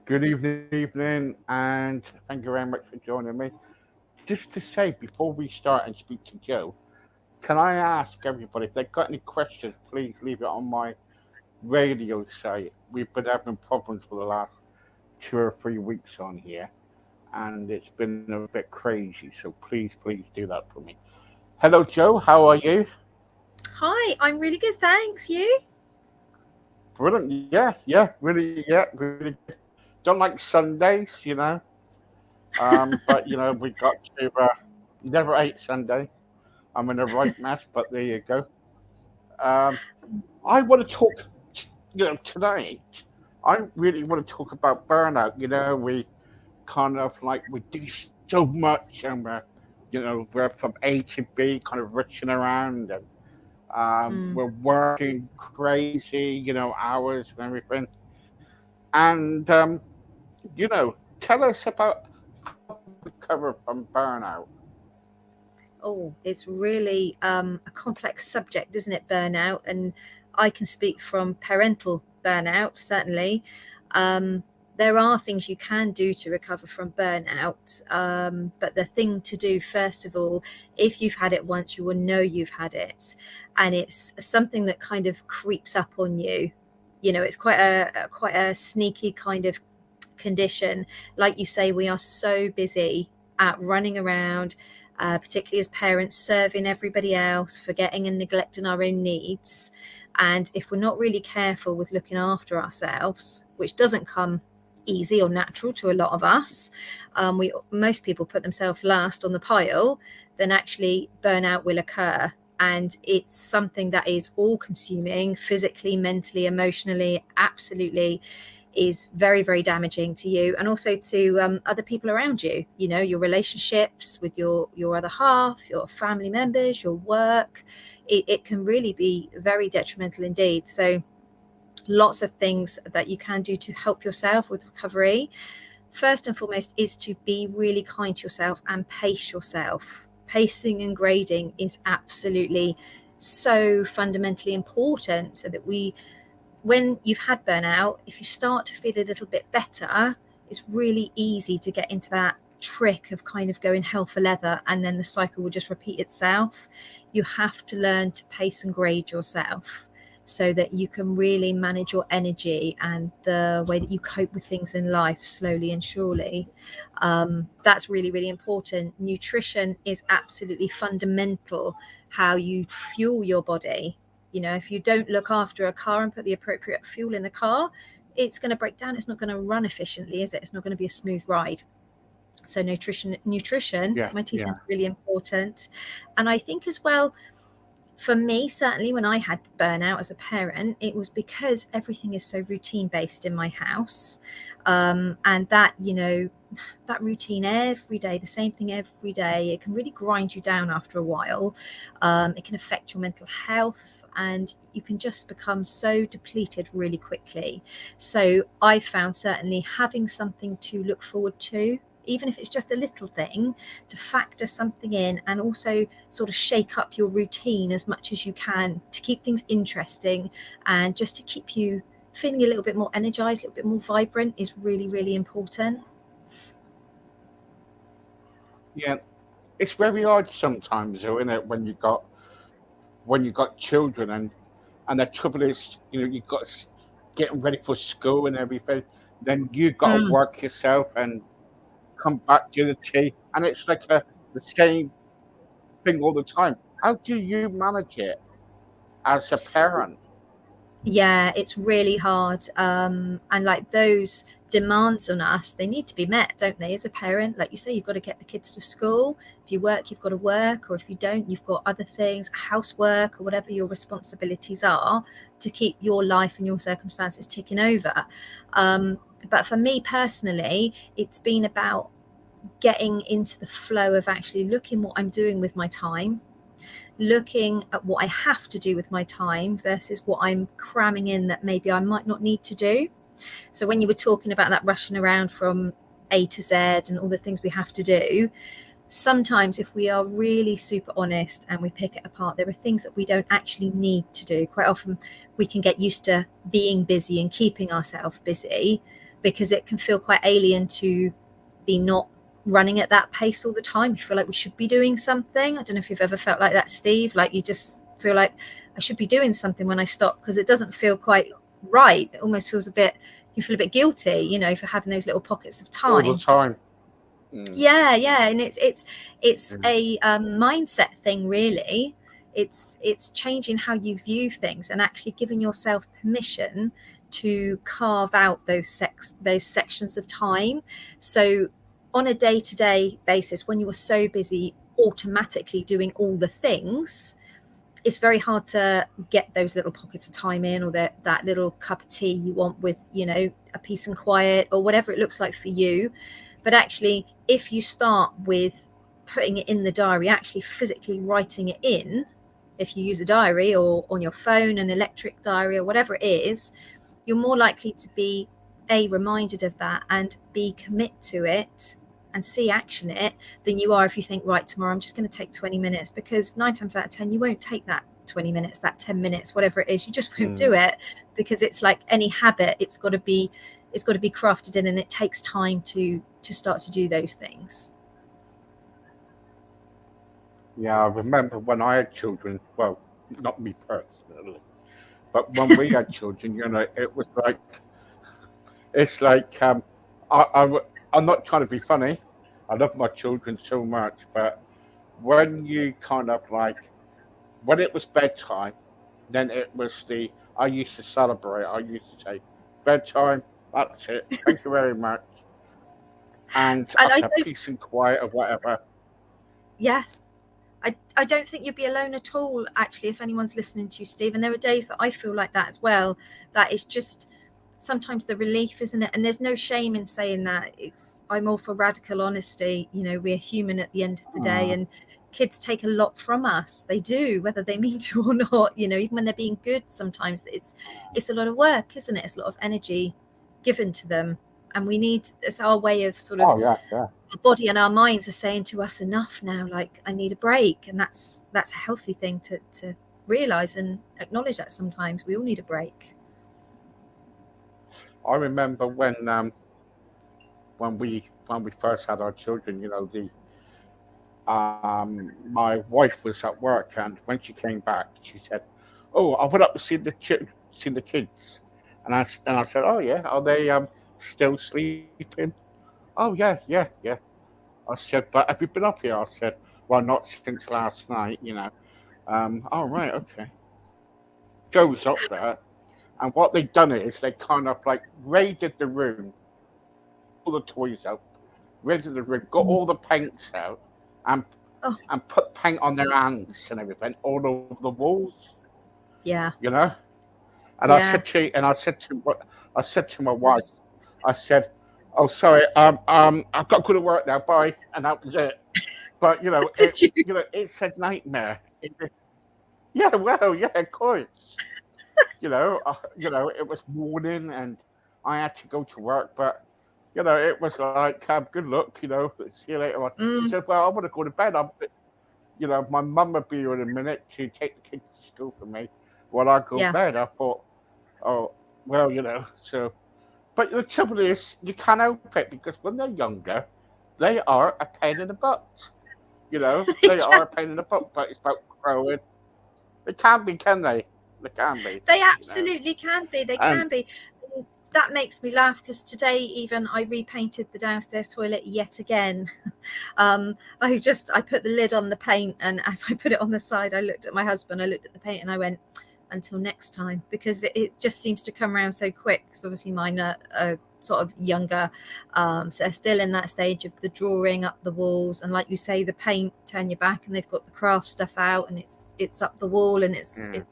Good evening, and thank you very much for joining me. Just to say, before we start and speak to Joe, can I ask everybody if they've got any questions, please leave it on my radio site. We've been having problems for the last 2 or 3 weeks on here, and it's been a bit crazy, so please do that for me. Hello, Joe, how are you? Hi, I'm really good, thanks. You? Brilliant, really good. Don't like Sundays. But we got to never ate Sunday. I'm in a right mess, but there you go. Um, I want to talk, tonight. I really want to talk about burnout. We kind of like we do so much, and we're from A to B, kind of rushing around, and Mm. we're working crazy, hours and everything. And tell us about how people recover from burnout. Oh, it's really a complex subject, isn't it? Burnout, and I can speak from parental burnout. Certainly, um, there are things you can do to recover from burnout, but the thing to do first of all, if you've had it once, you will know you've had it, and it's something that kind of creeps up on you. It's quite a sneaky kind of condition. Like you say, we are so busy at running around, particularly as parents, serving everybody else, forgetting and neglecting our own needs. And if we're not really careful with looking after ourselves, which doesn't come easy or natural to a lot of us, we most people put themselves last on the pile, then actually burnout will occur. And it's something that is all consuming physically, mentally, emotionally, absolutely is very, very damaging to you and also to other people around you. Your relationships with your other half, your family members, your work. It can really be very detrimental indeed. So lots of things that you can do to help yourself with recovery. First and foremost is to be really kind to yourself and pace yourself. Pacing and grading is absolutely so fundamentally important, so that when you've had burnout, if you start to feel a little bit better, it's really easy to get into that trick of kind of going hell for leather, and then the cycle will just repeat itself. You have to learn to pace and grade yourself so that you can really manage your energy and the way that you cope with things in life slowly and surely. That's really, really important. Nutrition is absolutely fundamental, how you fuel your body. If you don't look after a car and put the appropriate fuel in the car, it's going to break down. It's not going to run efficiently, is it? It's not going to be a smooth ride. So nutrition, Yeah, get my teeth yeah. in, really important. And I think as well, for me, certainly when I had burnout as a parent, it was because everything is so routine based in my house. And that routine every day, the same thing every day, it can really grind you down after a while. It can affect your mental health, and you can just become so depleted really quickly. So I found certainly having something to look forward to, even if it's just a little thing, to factor something in and also sort of shake up your routine as much as you can to keep things interesting and just to keep you feeling a little bit more energized, a little bit more vibrant, is really, really important. Yeah, it's very hard sometimes, though, isn't it, when you got children, and the trouble is, you got getting ready for school and everything. Then you got to Mm. work yourself and come back to the tea, and it's like the same thing all the time. How do you manage it as a parent? Yeah, it's really hard. And like those demands on us, they need to be met, don't they? As a parent, like you say, you've got to get the kids to school. If you work, you've got to work, or if you don't, you've got other things, housework, or whatever your responsibilities are to keep your life and your circumstances ticking over. But for me personally, it's been about getting into the flow of actually looking what I'm doing with my time, looking at what I have to do with my time versus what I'm cramming in that maybe I might not need to do. So when you were talking about that rushing around from A to Z and all the things we have to do, sometimes if we are really super honest and we pick it apart, there are things that we don't actually need to do. Quite often we can get used to being busy and keeping ourselves busy, because it can feel quite alien to be not running at that pace all the time. You feel like we should be doing something. I don't know if you've ever felt like that, Steve, like you just feel like I should be doing something when I stop, because it doesn't feel quite right. It almost feels a bit, you feel a bit guilty, you know, for having those little pockets of all the time. time. Yeah, and it's a mindset thing, really. It's changing how you view things and actually giving yourself permission to carve out those sections of time. So on a day-to-day basis, when you are so busy automatically doing all the things, it's very hard to get those little pockets of time in, or that little cup of tea you want with, you know, a peace and quiet, or whatever it looks like for you. But actually, if you start with putting it in the diary, actually physically writing it in, if you use a diary or on your phone, an electric diary or whatever it is, you're more likely to be reminded of that and B, commit to it and see action it, than you are if you think, right, tomorrow I'm just going to take 20 minutes, because 9 times out of 10 you won't take that 20 minutes, that 10 minutes, whatever it is. You just won't do it, because it's like any habit, it's got to be crafted in, and it takes time to start to do those things. Yeah, I remember when I had children. Well, not me personally, but when we had children, you know, it was like it's like I'm not trying to be funny. I love my children so much, but when you kind of like when it was bedtime, then it was the I used to celebrate. I used to say bedtime. That's it. Thank you very much. And And I I could have don't, peace and quiet or whatever. yeah, I don't think you'd be alone at all, actually, if anyone's listening to you, Steve. And there are days that I feel like that as well. That is just sometimes the relief, isn't it? And there's no shame in saying that. I'm all for radical honesty. You know, we're human at the end of the day, and kids take a lot from us. They do, whether they mean to or not. You know, even when they're being good, sometimes it's a lot of work, isn't it? It's a lot of energy given to them, and it's our way of sort of, Oh yeah, yeah. our body and our minds are saying to us, enough now, like I need a break. And that's a healthy thing to realize and acknowledge, that sometimes we all need a break. I remember when we first had our children. You know, the my wife was at work, and when she came back, she said, "Oh, I went up to see the kids," and I said, "Oh yeah, are they still sleeping?" "Oh yeah, yeah, yeah." I said, "But have you been up here?" I said, "Well, not since last night, you know." Oh right, okay. Goes up there, and what they've done is they kind of like raided the room, took all the toys out, raided the room, got all the paints out, and Oh, put paint on their hands and everything all over the walls, yeah, you know. And yeah. I said to my wife, I said, "Oh, sorry, I've got to go to work now. Bye," and that was it. But Did you? it's a nightmare. Yeah, well, yeah, of course. It was morning and I had to go to work, but it was like, good luck, see you later on. She Mm, said, "Well, I want to go to bed. My mum would be here in a minute to take the kids to school for me while I go to yeah. bed." I thought, oh, well, so. But the trouble is, you can't help it because when they're younger, they are a pain in the butt. They are a pain in the butt, but it's about growing. They can be, can they? They can be, They you know. absolutely can be. They And can be. And that makes me laugh, because today even I repainted the downstairs toilet yet again. I put the lid on the paint, and as I put it on the side, I looked at my husband, I looked at the paint, and I went, until next time, because it just seems to come around so quick. Because obviously mine are sort of younger, so they're still in that stage of the drawing up the walls, and like you say, the paint, turn your back and they've got the craft stuff out, and it's up the wall, and yeah,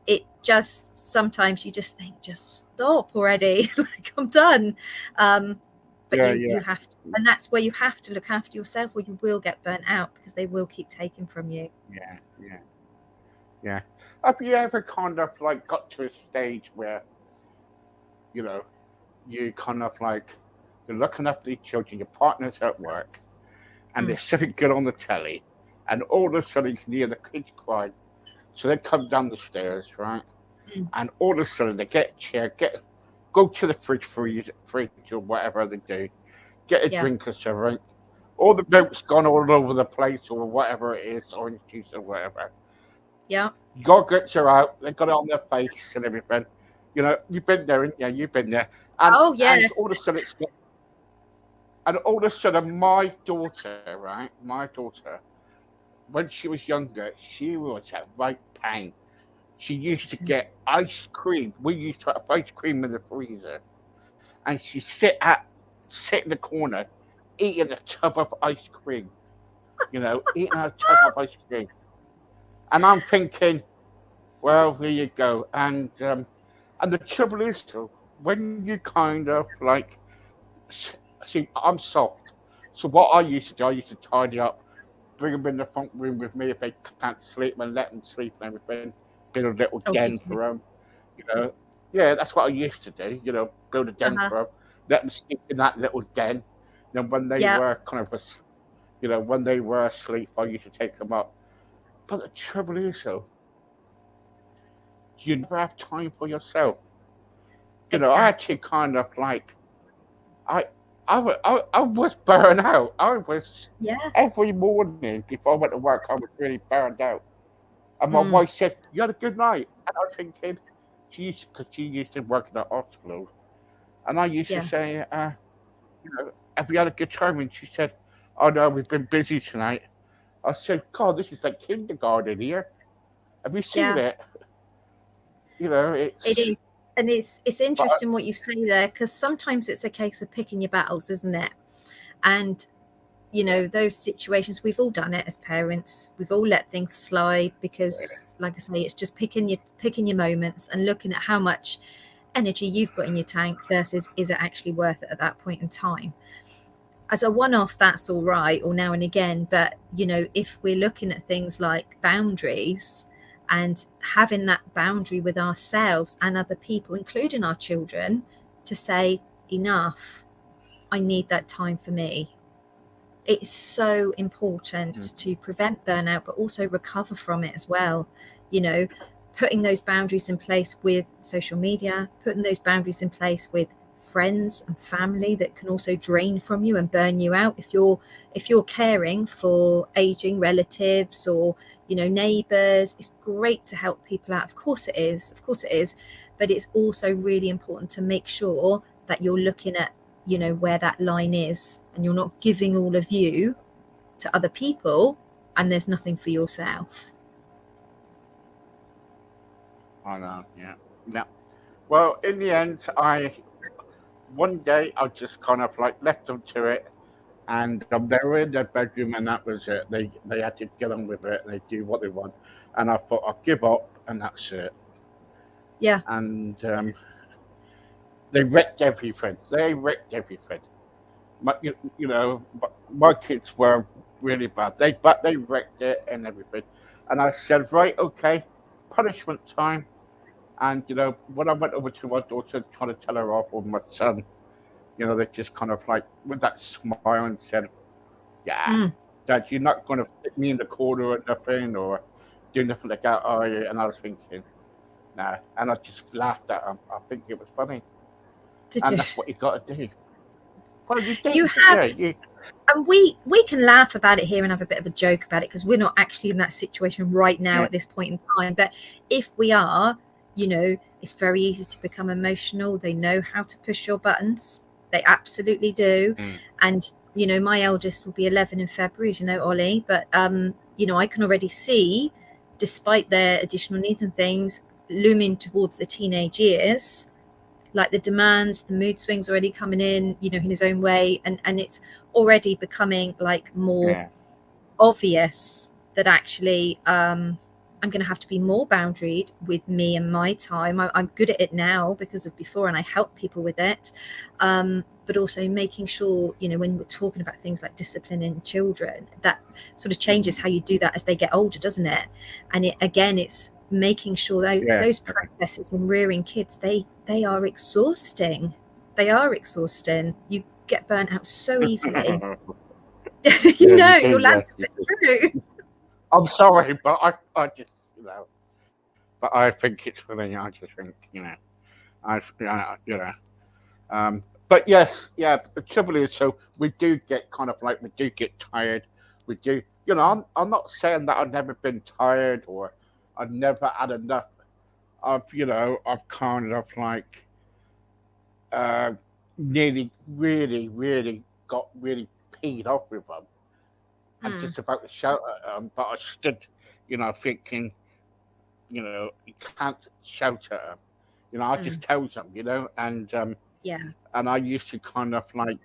it just, sometimes you just think, just stop already. Like, I'm done. But yeah, you yeah, have to, and that's where you have to look after yourself, or you will get burnt out, because they will keep taking from you. yeah, yeah, yeah. Have you ever kind of like got to a stage where you know you kind of like you're looking after the children, your partner's at work, and Mm, there's something good on the telly, and all of a sudden you can hear the kids cry. So they come down the stairs, right? mm, And all of a sudden they get a chair, go go to the fridge or whatever they do, get a Yeah. drink or something. All the milk's gone all over the place or whatever it is, orange juice or whatever. Yeah. Yogurts are out. They got it on their face and everything. You've been there, yeah, you've been there. And Oh yeah. and all of a sudden and all of a sudden my daughter, right, my daughter, when she was younger, she was at right pain. She used to get ice cream. We used to have ice cream in the freezer, and she'd sit in the corner, eating a tub of ice cream. Eating a tub of ice cream. And I'm thinking, well, there you go. And the trouble is, though, when you kind of like see, I'm soft. So what I used to do, I used to tidy up, bring them in the front room with me if they can't sleep, and let them sleep and everything. Build a little Oh, den did for you? them. You know, yeah, that's what I used to do. Build a den Uh-huh. for them, let them sleep in that little den. When they Yeah. were kind of, when they were asleep, I used to take them up. But the trouble is, though, you never have time for yourself. I had to Exactly. kind of like, I, I was burned out. I was Yeah. every morning before I went to work. I was really burned out. And my Mm. wife said, "You had a good night." And I was thinking, because she used to work in the hospital, and I used to Yeah. say, "Have you had a good time?" And she said, "Oh no, we've been busy tonight." I said, "God, this is like kindergarten here. Have you seen Yeah. it? It It's." is. And it's But interesting what you say there, because sometimes it's a case of picking your battles, isn't it? And yeah, those situations, we've all done it as parents. We've all let things slide because, like I say, it's just picking your moments and looking at how much energy you've got in your tank versus is it actually worth it at that point in time. As a one-off, that's all right, or now and again, but if we're looking at things like boundaries and having that boundary with ourselves and other people, including our children, to say enough, I need that time for me. It's so important mm, to prevent burnout but also recover from it as well. you know Putting those boundaries in place with social media, putting those boundaries in place with friends and family that can also drain from you and burn you out. If you're caring for aging relatives or neighbors, it's great to help people out. Of course it is, but it's also really important to make sure that you're looking at where that line is, and you're not giving all of you to other people and there's nothing for yourself. I know. Yeah, yeah. Well, in the end, I one day I just kind of like left them to it, and they were in their bedroom, and that was it. They had to get on with it, and they do what they want. And I thought I'll give up, and that's it. Yeah. And they wrecked everything. They wrecked everything. My kids were really bad. They wrecked it and everything. And I said, right, okay, punishment time. And when I went over to my daughter trying to tell her off, or my son, they just kind of like with that smile and said, "Yeah, Mm. Dad, you're not going to fit me in the corner or nothing, or do nothing like that, are you?" And I was thinking, nah. And I just laughed at him. I think it was funny, Did and you? that's what you got to do. Well, you did, You have. yeah, you, And we can laugh about it here and have a bit of a joke about it because we're not actually in that situation right now yeah, at this point in time. But if we are, it's very easy to become emotional. They know how to push your buttons. They absolutely do. mm, And my eldest will be 11 in February, as you know, Ollie. But I can already see, despite their additional needs and things looming towards the teenage years, like the demands, the mood swings already coming in his own way, and it's already becoming like more yeah, obvious that actually I'm going to have to be more boundaried with me and my time. I'm good at it now because of before, and I help people with it. But also making sure, when we're talking about things like disciplining children, that sort of changes how you do that as they get older, doesn't it? And it's making sure that yeah. those processes in rearing kids, they are exhausting. They are exhausting. You get burnt out so easily. Yeah, you do, You're yes, laughing, you but do. it's true. I'm sorry, but I just, but I think it's funny. I just think. You know. But yes, yeah. The trouble is, so we do get kind of like we do get tired. We do, you know. I'm not saying that I've never been tired or I've never had enough of, you know, I've kind of like uh, nearly, really got really peed off with them and Mm, just about to shout at them, but I stood, you know, thinking, you know, you can't shout at them. You know, I just mm, tell them, you know, yeah. and I used to kind of like,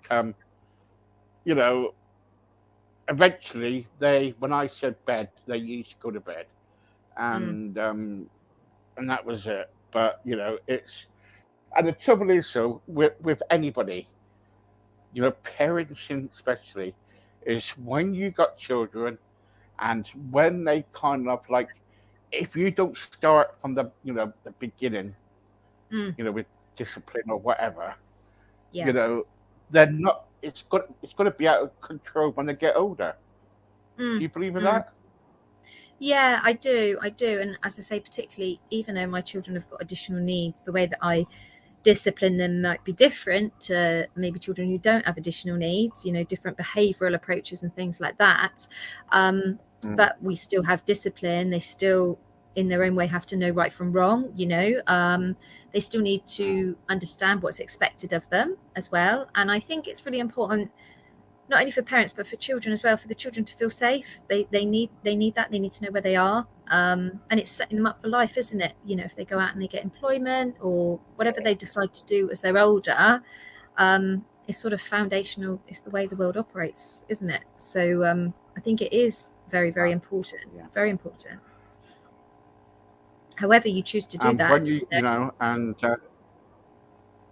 you know, eventually they, when I said bed, they used to go to bed, Mm, and um, and that was it. But you know, it's and the trouble is, so with anybody, you know, parenting especially, is when you got children and when they kind of like, if you don't start from the, you know, the beginning, mm, you know, with discipline or whatever, you yeah. know, they're not. It's going to be out of control when they get older. Do Mm, you believe in mm. that? Yeah, I do. I do. And as I say, particularly, even though my children have got additional needs, the way that I discipline them might be different to maybe children who don't have additional needs, different behavioral approaches and things like that. Um, Mm, but we still have discipline. They still, in their own way, have to know right from wrong. They still need mm, to understand what's expected of them as well. And I think it's really important not only for parents but for children as well, for the children to feel safe. They need that. They need to know where they are, and it's setting them up for life, isn't it? If they go out and they get employment or whatever they decide to do as they're older, it's sort of foundational. It's the way the world operates, isn't it? So I think it is very, very uh, important. yeah. Very important. However you choose to do And that. when you know, and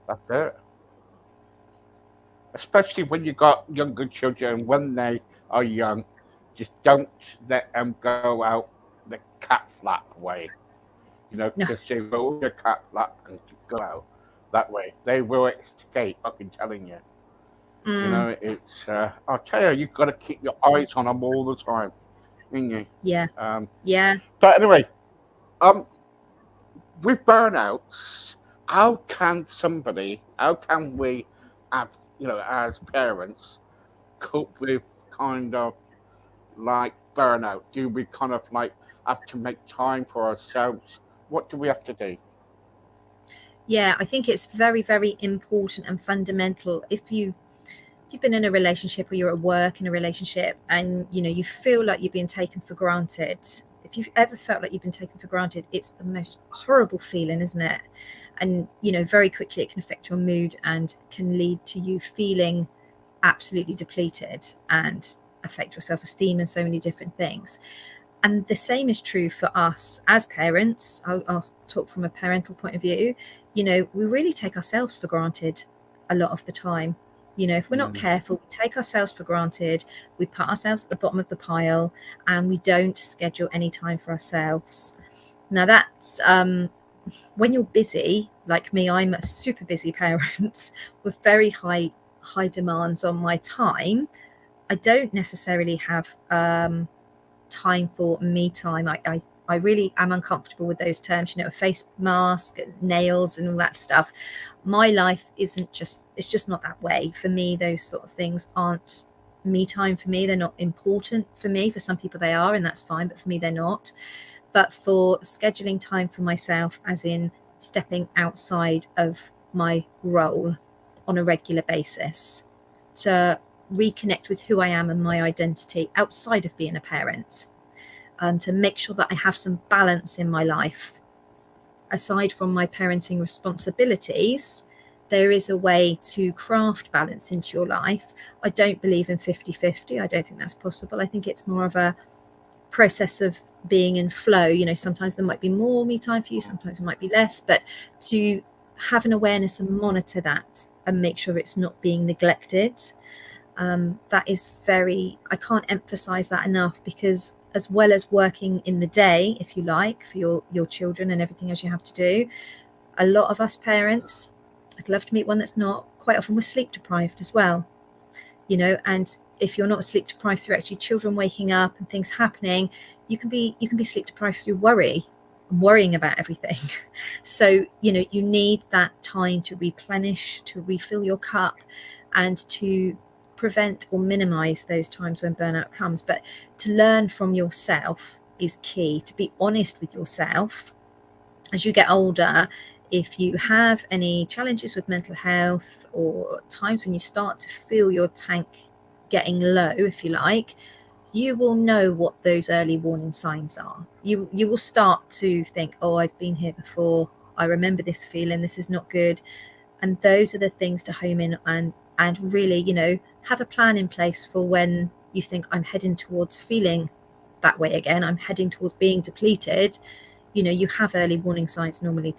that's it. Especially when you got younger children, when they are young, just don't let them go out the cat flap way. You know, No. because they will the cat flap and go out that way. They will escape. I can telling you. You Mm, know, it's. I'll tell you, you've got to keep your eyes on them all the time, ain't you? yeah. Um, Yeah. but anyway, um, with burnouts, how can we, have, you know, as parents, cope with kind of like burnout? Do we kind of like have to make time for ourselves? What do we have to do? Yeah, I think it's very, very important and fundamental. If you've been in a relationship or you're at work in a relationship and you feel like you're being taken for granted, if you've ever felt like you've been taken for granted, it's the most horrible feeling, isn't it? And very quickly it can affect your mood and can lead to you feeling absolutely depleted and affect your self-esteem and so many different things. And the same is true for us as parents. I'll talk from a parental point of view. We really take ourselves for granted a lot of the time. If we're not Mm, careful, we take ourselves for granted, we put ourselves at the bottom of the pile, and we don't schedule any time for ourselves. Now, that's when you're busy, like me. I'm a super busy parent with very high demands on my time. I don't necessarily have time for me time. I really am uncomfortable with those terms, a face mask, nails, and all that stuff. My life isn't just, it's just not that way. For me, those sort of things aren't me time for me. They're not important for me. For some people, they are, and that's fine, but for me, they're not. But for scheduling time for myself, as in stepping outside of my role on a regular basis to reconnect with who I am and my identity outside of being a parent, to make sure that I have some balance in my life. Aside from my parenting responsibilities, there is a way to craft balance into your life. I don't believe in 50-50. I don't think that's possible. I think it's more of a process of being in flow. Sometimes there might be more me time for you, sometimes there might be less, but to have an awareness and monitor that and make sure it's not being neglected. That is very, I can't emphasize that enough, because as well as working in the day, if you like, for your children and everything else you have to do, a lot of us parents, I'd love to meet one that's not, quite often we're sleep deprived as well. And if you're not sleep deprived through actually children waking up and things happening, you can be sleep deprived through worry worrying about everything. So, you need that time to replenish, to refill your cup, and to prevent or minimize those times when burnout comes. But to learn from yourself is key, to be honest with yourself as you get older. If you have any challenges with mental health, or times when you start to feel your tank getting low, if you like, you will know what those early warning signs are. You will start to think, oh, I've been here before. I remember this feeling. This is not good. And those are the things to home in and really, have a plan in place for when you think, I'm heading towards feeling that way again. I'm heading towards being depleted. You have early warning signs normally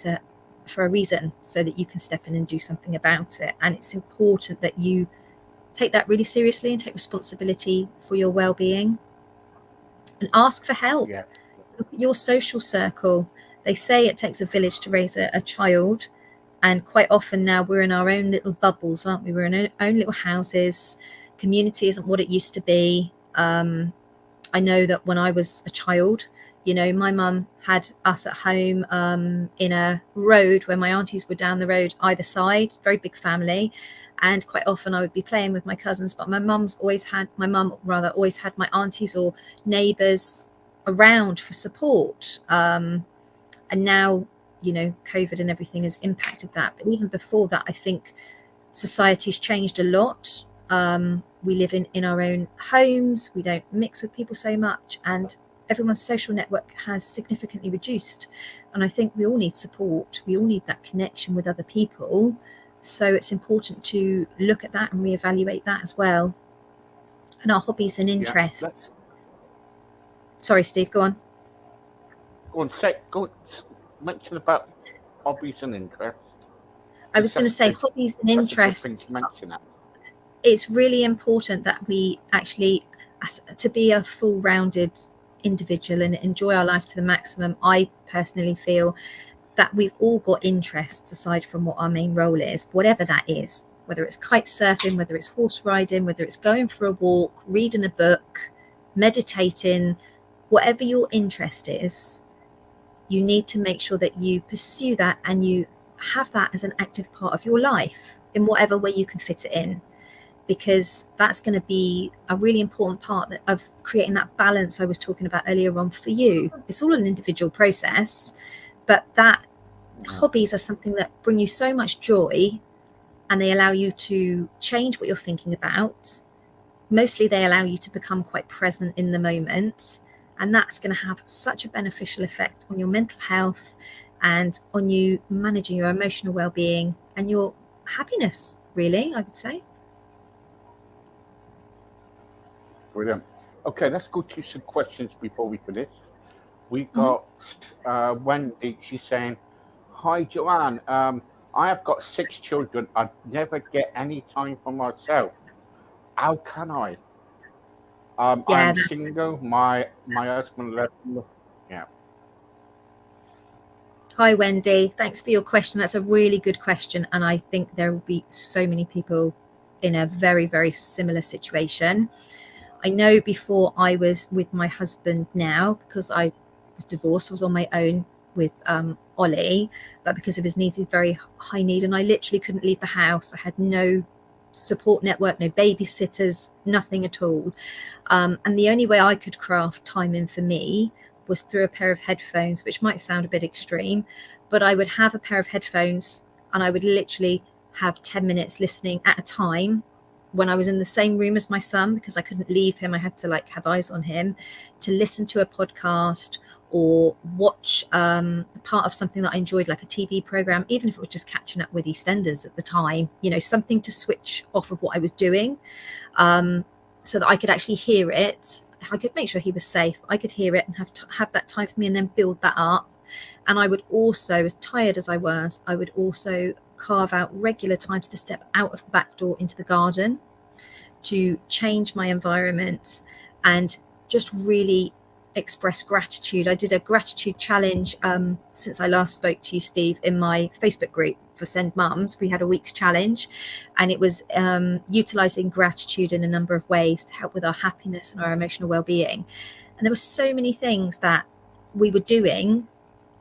for a reason, so that you can step in and do something about it. And it's important that you take that really seriously and take responsibility for your well-being, and ask for help. Yeah. Look at your social circle. They say it takes a village to raise a child, and quite often now we're in our own little bubbles, aren't we? We're in our own little houses. Community isn't what it used to be. I know that when I was a child, my mum had us at home in a road where my aunties were down the road either side, very big family. And quite often I would be playing with my cousins, but my mum always had my aunties or neighbours around for support. And now, COVID and everything has impacted that. But even before that, I think society's changed a lot. We live in our own homes. We don't mix with people so much, and everyone's social network has significantly reduced. And I think we all need support. We all need that connection with other people. So it's important to look at that and reevaluate that as well. And our hobbies and interests. Sorry, Steve, go on. Go mention about hobbies and interests. I was going to say hobbies and interests. It's really important that we actually, to be a full-rounded individual and enjoy our life to the maximum. I personally feel that we've all got interests aside from what our main role is, whatever that is, whether it's kite surfing, whether it's horse riding, whether it's going for a walk, reading a book, meditating, whatever your interest is, you need to make sure that you pursue that and you have that as an active part of your life in whatever way you can fit it in, because that's going to be a really important part of creating that balance I was talking about earlier on for you. It's all an individual process, but that hobbies are something that bring you so much joy, and they allow you to change what you're thinking about. Mostly they allow you to become quite present in the moment, and that's going to have such a beneficial effect on your mental health and on you managing your emotional well-being and your happiness, really, I would say. Brilliant. Okay, let's go to some questions before we finish. We got Wendy. She's saying, "Hi, JOanne. I have got 6 children. I never get any time for myself. How can I? I'm single. My husband left me." Yeah. Hi, Wendy. Thanks for your question. That's a really good question, and I think there will be so many people in a very, very similar situation. I know before I was with my husband now, because I was divorced, I was on my own with Ollie, but because of his needs, he's very high need, and I literally couldn't leave the house. I had no support network, no babysitters, nothing at all. And the only way I could craft time in for me was through a pair of headphones, which might sound a bit extreme, but I would have a pair of headphones and I would literally have 10 minutes listening at a time when I was in the same room as my son, because I couldn't leave him. I had to have eyes on him, to listen to a podcast or watch part of something that I enjoyed, like a TV program, even if it was just catching up with EastEnders at the time, something to switch off of what I was doing, so that I could actually hear it. I could make sure he was safe. I could hear it and have that time for me, and then build that up. And I would also, as tired as I was, I would also carve out regular times to step out of the back door into the garden, to change my environment and just really express gratitude. I did a gratitude challenge since I last spoke to you, Steve, in my Facebook group for Send Mums. We had a week's challenge, and it was utilizing gratitude in a number of ways to help with our happiness and our emotional well-being. And there were so many things that we were doing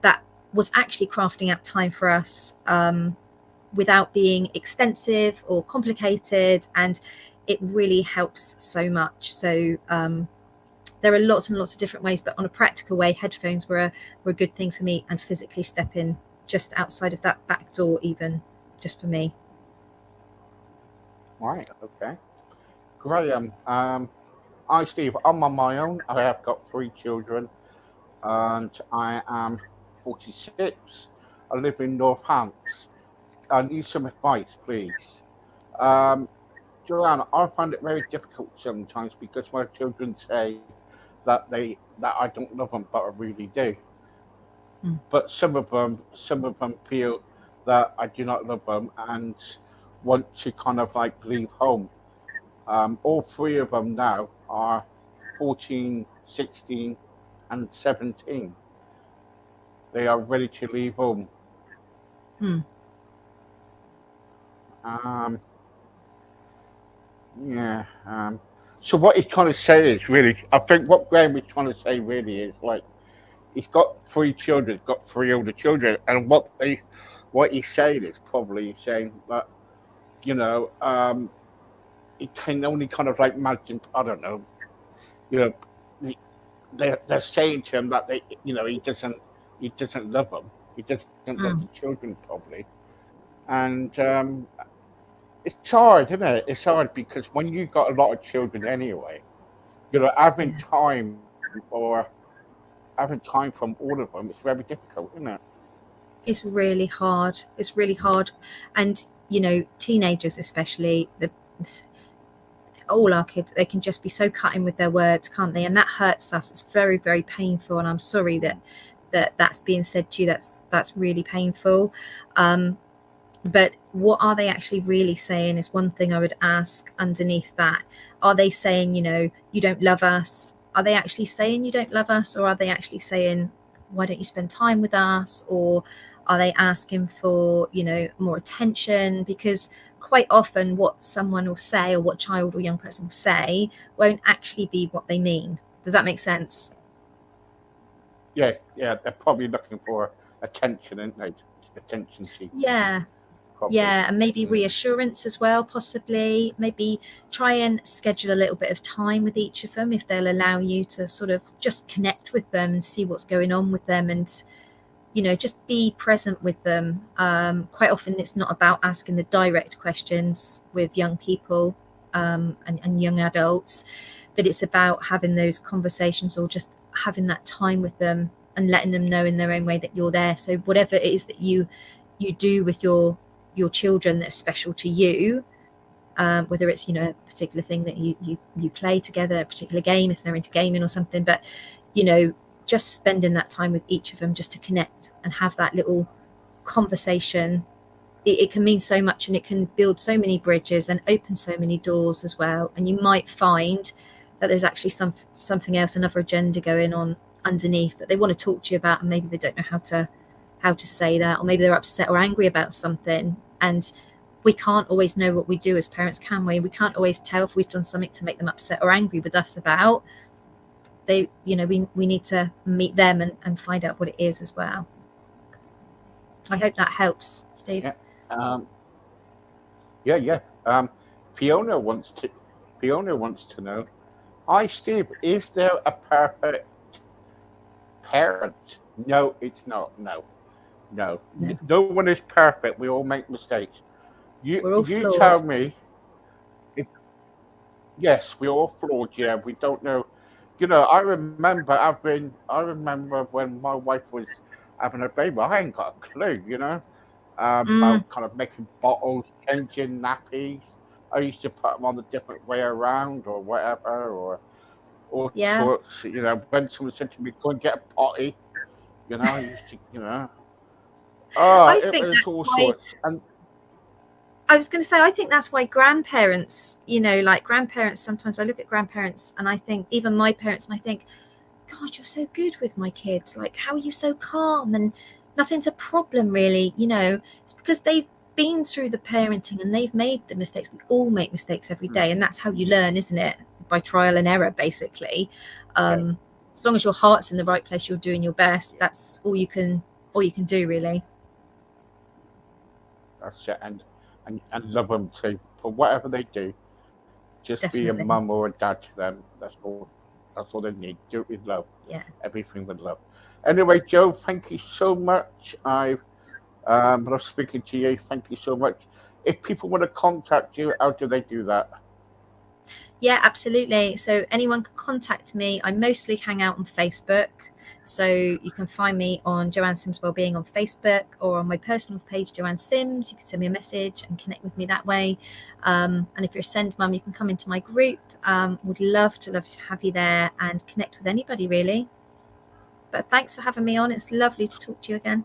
that was actually crafting out time for us, without being extensive or complicated, and it really helps so much. So there are lots and lots of different ways, but on a practical way, headphones were a good thing for me, and physically stepping just outside of that back door, even just for me. Right. Okay. Graham. I, Steve. I'm on my own. I have got three children, and I am 46. I live in Northants. I need some advice, please. Um, JOanne, I find it very difficult sometimes because my children say that I don't love them, but I really do. Mm. But some of them feel that I do not love them and want to kind of like leave home. All three of them now are 14, 16, and 17. They are ready to leave home. Mm. Um, yeah. So what he's trying to say is really, I think what Graham is trying to say really is like he's got three children, he's got three older children, and what he's saying is probably saying that you know he can only kind of like imagine. I don't know. You know, they're saying to him that he doesn't love them. He doesn't love the Mm. children probably, and it's hard, isn't it? It's hard because when you got a lot of children anyway, having Yeah. time from all of them, it's very difficult, isn't it? It's really hard. It's really hard. And, teenagers, especially, all our kids, they can just be so cutting with their words, can't they? And that hurts us. It's very, very painful. And I'm sorry that's being said to you. That's really painful. But what are they actually really saying is one thing I would ask underneath that. Are they saying, you don't love us? Are they actually saying you don't love us? Or are they actually saying, why don't you spend time with us? Or are they asking for, more attention? Because quite often what someone will say, or what child or young person will say, won't actually be what they mean. Does that make sense? Yeah, yeah, they're probably looking for attention, aren't they? Attention seekers, Yeah. probably. Yeah, and maybe Mm. reassurance as well, possibly. Maybe try and schedule a little bit of time with each of them if they'll allow you to sort of just connect with them and see what's going on with them, and just be present with them. Quite often it's not about asking the direct questions with young people, and young adults, but it's about having those conversations, or just having that time with them and letting them know in their own way that you're there. So whatever it is that you do with your children that's special to you, whether it's a particular thing that you play together, a particular game if they're into gaming or something, but you know just spending that time with each of them just to connect and have that little conversation, it can mean so much, and it can build so many bridges and open so many doors as well. And you might find that there's actually something else, another agenda going on underneath that they want to talk to you about, and maybe they don't know how to say that, or maybe they're upset or angry about something. And we can't always know what we do as parents, can we? We can't always tell if we've done something to make them upset or angry with us about. We need to meet them and find out what it is as well. I hope that helps, Steve. Yeah. Um, yeah, yeah. Um, Fiona wants to. Fiona wants to know. Hi, Steve. Is there a perfect parent? No, it's not. No, no. No, No one is perfect. We all make mistakes. You we're all you flawed. tell me. If, yes, we're all flawed. Yeah, we don't know. I remember when my wife was having a baby. I ain't got a clue. Mm, About kind of making bottles, changing nappies. I used to put them on the different way around or whatever, or all yeah. sorts. When someone said to me, "Go and get a potty," I used to, I it think was that's all why sorts. And I was going to say, I think that's why grandparents, like grandparents, sometimes I look at grandparents and I think, even my parents, and I think, God, you're so good with my kids. Like, how are you so calm and nothing's a problem, really? It's because they've been through the parenting and they've made the mistakes. We all make mistakes every mm, day, and that's how you learn, isn't it? By trial and error, basically. yeah, As long as your heart's in the right place, you're doing your best. That's all you can all you can do, really. That's it, and love them too for whatever they do. Just be a Definitely. mum or a dad to them. That's all. That's all they need. Do it with love. Yeah. Everything with love. Anyway, Joe, thank you so much. I love speaking to you. Thank you so much. If people want to contact you, how do they do that? Yeah, absolutely. So anyone can contact me. I mostly hang out on Facebook. So you can find me on JOanne Sims Wellbeing on Facebook, or on my personal page, JOanne Sims. You can send me a message and connect with me that way. And if you're a send mum, you can come into my group. Would love to have you there and connect with anybody, really. But thanks for having me on. It's lovely to talk to you again.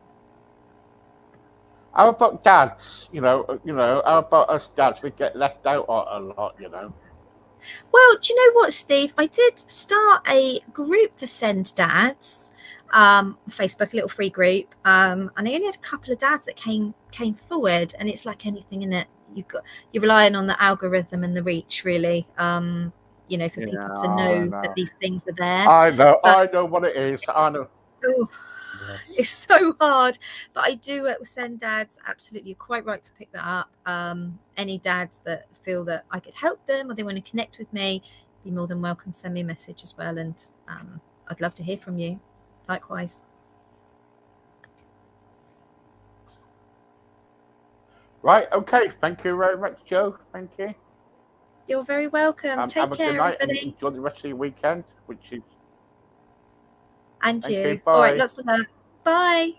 How about dads? How about us dads? We get left out a lot. Well, do you know what, Steve? I did start a group for Send Dads, Facebook, a little free group, and I only had a couple of dads that came forward. And it's like anything in it, you're relying on the algorithm and the reach, really. For people to I know that know. these things are there. I know. But I know what it is. I know. oh, Yes. it's so hard. But I do work with Send Dads. Absolutely, you're quite right to pick that up. Any dads that feel that I could help them or they want to connect with me, be more than welcome. Send me a message as well, and I'd love to hear from you. Likewise. Right. Okay. Thank you very much, Joe. Thank you. You're very welcome. Take Have a good care, night and everybody. enjoy the rest of your weekend. And Thank you. you. All right, Bye. lots of love. Bye.